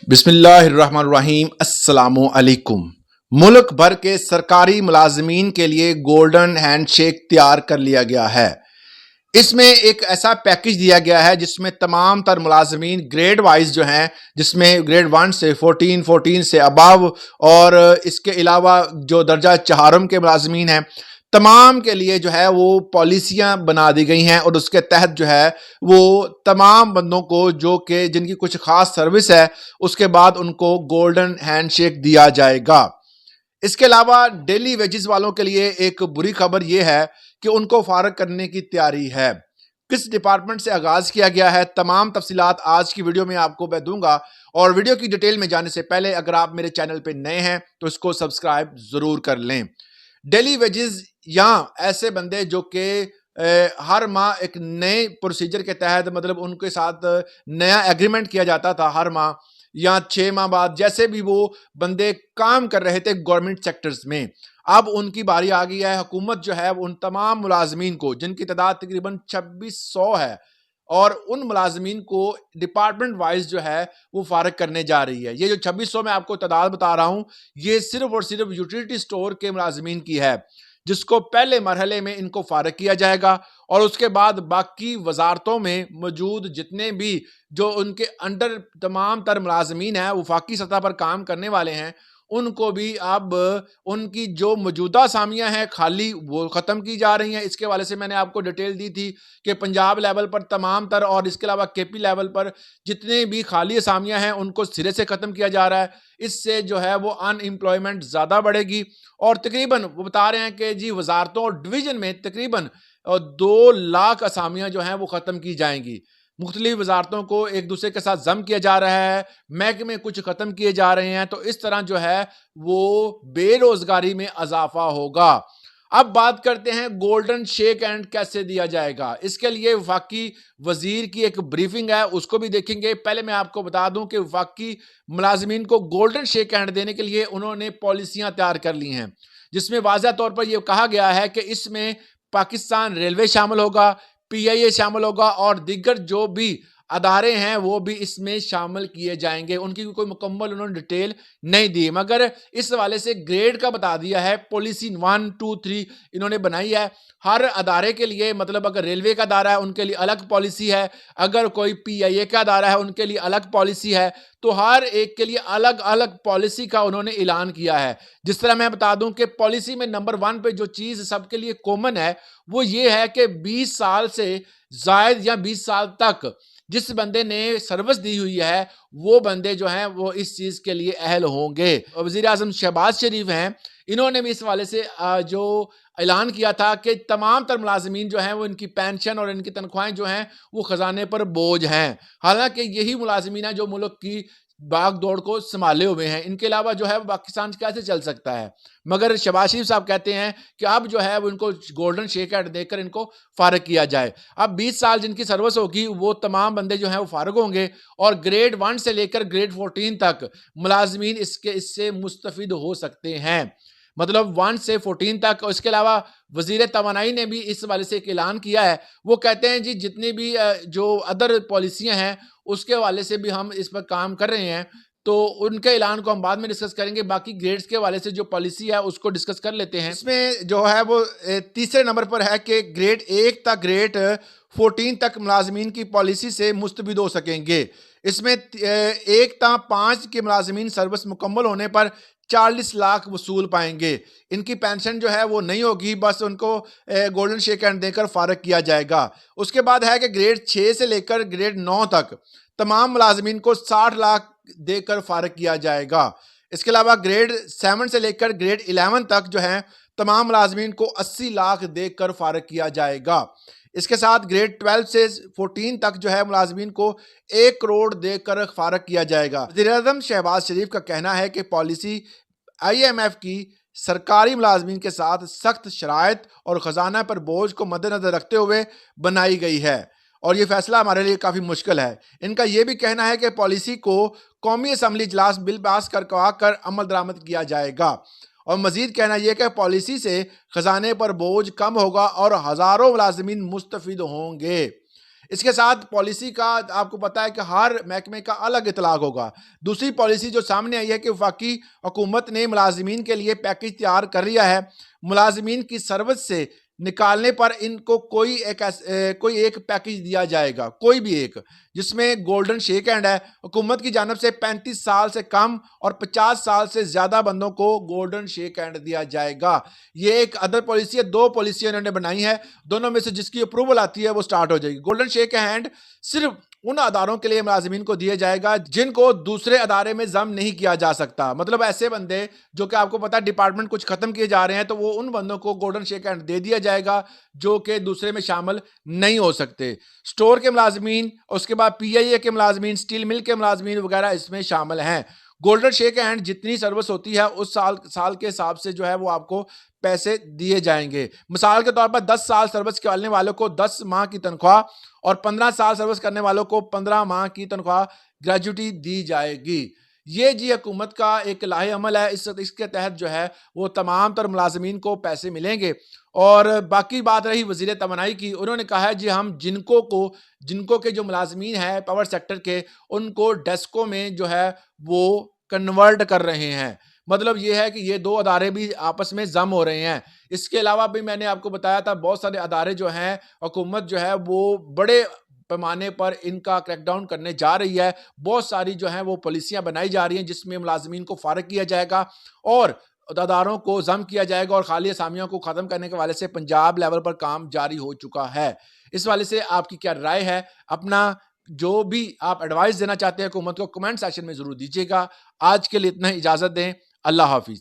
बिस्मिल्लाहिर्रहमानिर्रहीम अस्सलामुअलैकुम। मुल्क भर के सरकारी मुलाजमीन के लिए गोल्डन हैंडशेक तैयार कर लिया गया है। इसमें एक ऐसा पैकेज दिया गया है जिसमें तमाम तर मुलाजमीन ग्रेड वाइज जो हैं, जिसमें ग्रेड 1 से 14, 14 से अबव और इसके अलावा जो दर्जा चहारम के मुलाजमीन हैं, तमाम के लिए जो है वो पॉलिसियां बना दी गई हैं और उसके तहत जो है वो तमाम बंदों को जो कि जिनकी कुछ खास सर्विस है उसके बाद उनको गोल्डन हैंडशेक दिया जाएगा। इसके अलावा डेली वेजेस वालों के लिए एक बुरी खबर यह है कि उनको फारग करने की तैयारी है। किस डिपार्टमेंट से आगाज किया गया है, तमाम तफसीलात आज की वीडियो में आपको मैं दूंगा। और वीडियो की डिटेल में जाने से पहले अगर आप मेरे चैनल पे नए हैं तो इसको सब्सक्राइब जरूर कर लें। डेली वेजेस या ऐसे बंदे जो कि हर माह एक नए प्रोसीजर के तहत, मतलब उनके साथ नया एग्रीमेंट किया जाता था हर माह या 6 माह बाद, जैसे भी वो बंदे काम कर रहे थे गवर्नमेंट सेक्टर्स में, अब उनकी बारी आ गई है। हुकूमत जो है उन तमाम मुलाजमीन को, जिनकी तादाद तकरीबन 2600 है, और उन मुलाजमीन को डिपार्टमेंट वाइज जो है वो फारग करने जा रही है। ये जो 2600 में आपको तादाद बता रहा हूं, ये सिर्फ और सिर्फ यूटिलिटी स्टोर के मुलाजमीन की है, जिसको पहले मरहले में इनको फारग किया जाएगा और उसके बाद बाकी वजारतों में मौजूद जितने भी जो उनके अंडर तमाम तर मुलाजमीन हैं, वफाकी सतह पर काम करने वाले हैं, उनको भी अब उनकी जो मौजूदा असामियां हैं खाली वो ख़त्म की जा रही हैं। इसके हवाले से मैंने आपको डिटेल दी थी कि पंजाब लेवल पर तमाम तर और इसके अलावा केपी लेवल पर जितने भी खाली असामियां हैं उनको सिरे से ख़त्म किया जा रहा है। इससे जो है वो अनएम्प्लॉयमेंट ज़्यादा बढ़ेगी और तकरीबन वो बता रहे हैं कि जी वजारतों और डिवीज़न में तकरीबन 2 लाख असामियां जो हैं वो ख़त्म की जाएंगी। मुख्तलिफ वजारतों को एक दूसरे के साथ जम किया जा रहा है, महकमे कुछ ख़त्म किए जा रहे हैं, तो इस तरह जो है वो बेरोजगारी में इजाफा होगा। अब बात करते हैं गोल्डन शेक हैंड कैसे दिया जाएगा। इसके लिए वफाकी वजीर की एक ब्रीफिंग है, उसको भी देखेंगे। पहले मैं आपको बता दूं कि वफाकी मुलाजमीन को गोल्डन शेक हैंड देने के लिए उन्होंने पॉलिसियां तैयार कर ली हैं, जिसमें वाज़ह तौर पर यह कहा गया है कि इसमें पाकिस्तान रेलवे शामिल होगा, पीआईए शामिल होगा और दीगर जो भी अदारे हैं वो भी इसमें शामिल किए जाएंगे। उनकी कोई मुकम्मल उन्होंने डिटेल नहीं दी, मगर इस हवाले से ग्रेड का बता दिया है। पॉलिसी 1, 2, 3 इन्होंने बनाई है हर अदारे के लिए। मतलब अगर रेलवे का अदारा है उनके लिए अलग पॉलिसी है, अगर कोई पीआईए का अदारा है उनके लिए अलग पॉलिसी है, तो हर एक के लिए अलग अलग पॉलिसी का उन्होंने ऐलान किया है। जिस तरह मैं बता दूं कि पॉलिसी में नंबर 1 पे जो चीज़ सबके लिए कॉमन है वो ये है कि 20 साल से जायद या 20 साल तक जिस बंदे ने सर्विस दी हुई है वो बंदे जो हैं वो इस चीज़ के लिए अहल होंगे। वज़ीर आज़म शहबाज शरीफ हैं, इन्होंने भी इस हवाले से जो ऐलान किया था कि तमाम तर मुलाजमीन जो हैं वो इनकी पेंशन और इनकी तनख्वाहें जो हैं वो ख़जाने पर बोझ हैं। हालांकि यही मुलाजमीन हैं जो मुल्क की भाग दौड़ को संभाले हुए हैं, इनके अलावा जो है वो पाकिस्तान कैसे चल सकता है। मगर शहबाज शरीफ साहब कहते हैं कि अब जो है वो इनको गोल्डन शेक हैंड देकर इनको फारग किया जाए। अब 20 साल जिनकी सर्विस होगी वो तमाम बंदे जो हैं वो फारग होंगे और ग्रेड 1 से लेकर ग्रेड 14 तक मुलाजमीन इससे मुस्तफिद हो सकते हैं। मतलब 1 से 14 तक। और इसके अलावा वजीर तवानाई ने भी इस हवाले से एक ऐलान किया है। वो कहते हैं जी जितनी भी जो अदर पॉलिसियां हैं उसके हवाले से भी हम इस पर काम कर रहे हैं, तो उनके ऐलान को हम बाद में डिस्कस करेंगे। बाकी ग्रेड्स के हवाले से जो पॉलिसी है उसको डिस्कस कर लेते हैं। इसमें जो है वो तीसरे नंबर पर है कि ग्रेड 1 तक ग्रेड 14 तक मुलाजमीन की पॉलिसी से मुस्तफिद हो सकेंगे। इसमें 1 ता 5 के मुलाजमीन सर्विस मुकम्मल होने पर 40 लाख वसूल पाएंगे। इनकी पेंशन जो है वो नहीं होगी, बस उनको गोल्डन शेक हैंड देकर फारग किया जाएगा। उसके बाद है कि ग्रेड 6 से लेकर ग्रेड 9 तक तमाम मुलाजमीन को 60 लाख देकर फारग किया जाएगा। इसके अलावा ग्रेड 7 से लेकर ग्रेड 11 तक जो है तमाम मुलाजमीन को 80 लाख देकर फारग किया जाएगा। इसके साथ ग्रेड 12 से 14 तक जो है मुलाजमीन को 1 करोड़ देकर फारग किया जाएगा। वज़ीर-ए-आज़म शहबाज शरीफ का कहना है कि पॉलिसी IMF की सरकारी मुलाजमीन के साथ सख्त शराइत और ख़जाना पर बोझ को मद्देनजर रखते हुए बनाई गई है और ये फैसला हमारे लिए काफ़ी मुश्किल है। इनका यह भी कहना है कि पॉलिसी को कौमी असम्बली इजलास बिल पास कर अमल दरामद किया जाएगा। और मजीद कहना यह कि पॉलिसी से खजाने पर बोझ कम होगा और हज़ारों मुलाजमीन मुस्तफिद होंगे। इसके साथ पॉलिसी का आपको पता है कि हर महकमे का अलग इतलाक होगा। दूसरी पॉलिसी जो सामने आई है कि वफाकी हुकूमत ने मुलाजिमीन के लिए पैकेज तैयार कर लिया है। मुलाजिमीन की सर्विस से निकालने पर इनको कोई एक पैकेज दिया जाएगा, कोई भी एक, जिसमें गोल्डन शेक हैंड है। हुकूमत की जानब से 35 साल से कम और 50 साल से ज्यादा बंदों को गोल्डन शेक हैंड दिया जाएगा। ये एक अदर पॉलिसी है, 2 पॉलिसी इन्होंने बनाई है, दोनों में से जिसकी अप्रूवल आती है वो स्टार्ट हो जाएगी। गोल्डन शेक हैंड सिर्फ उन अदारों के लिए मुलाजिमीन को दिया जाएगा जिनको दूसरे अदारे में जम नहीं किया जा सकता। मतलब ऐसे बंदे जो कि आपको पता है डिपार्टमेंट कुछ खत्म किए जा रहे हैं, तो वो उन बंदों को गोल्डन शेक हैंड दे दिया जाएगा जो कि दूसरे में शामिल नहीं हो सकते। स्टोर के मुलाजिमीन, उसके बाद PIA के मुलाजिमीन, स्टील मिल के मुलाजिमीन वगैरह इसमें शामिल हैं। गोल्डन शेक हैंड जितनी सर्विस होती है उस साल के हिसाब से जो है वो आपको पैसे दिए जाएंगे। मिसाल के तौर पर 10 साल सर्विस करने वालों को 10 माह की तनख्वाह और 15 साल सर्विस करने वालों को 15 माह की तनख्वाह ग्रेजुटी दी जाएगी। ये जी हुकूमत का एक लाहे अमल है। इसके तहत जो है वो तमाम तर मुलाजिमीन को पैसे मिलेंगे। और बाकी बात रही वजीर तवानाई की, उन्होंने कहा है जी हम जिनको के जो मुलाजिमीन है पावर सेक्टर के, उनको डेस्को में जो है वो कन्वर्ट कर रहे हैं। मतलब ये है कि ये 2 अदारे भी आपस में जम हो रहे हैं। इसके अलावा भी मैंने आपको बताया था बहुत सारे अदारे जो हैं हुकूमत जो है वो बड़े पैमाने पर इनका क्रैकडाउन करने जा रही है। बहुत सारी जो है वो पॉलिसियां बनाई जा रही हैं जिसमें मुलाजिमीन को फारग किया जाएगा और अदारों को जम किया जाएगा और खाली असामियों को खत्म करने के वाले से पंजाब लेवल पर काम जारी हो चुका है। इस वाले से आपकी क्या राय है? अपना जो भी आप एडवाइस देना चाहते हैं हुकूमत को कमेंट सेक्शन में जरूर दीजिएगा। आज के लिए इतना ही, इजाजत दें। अल्लाह हाफिज।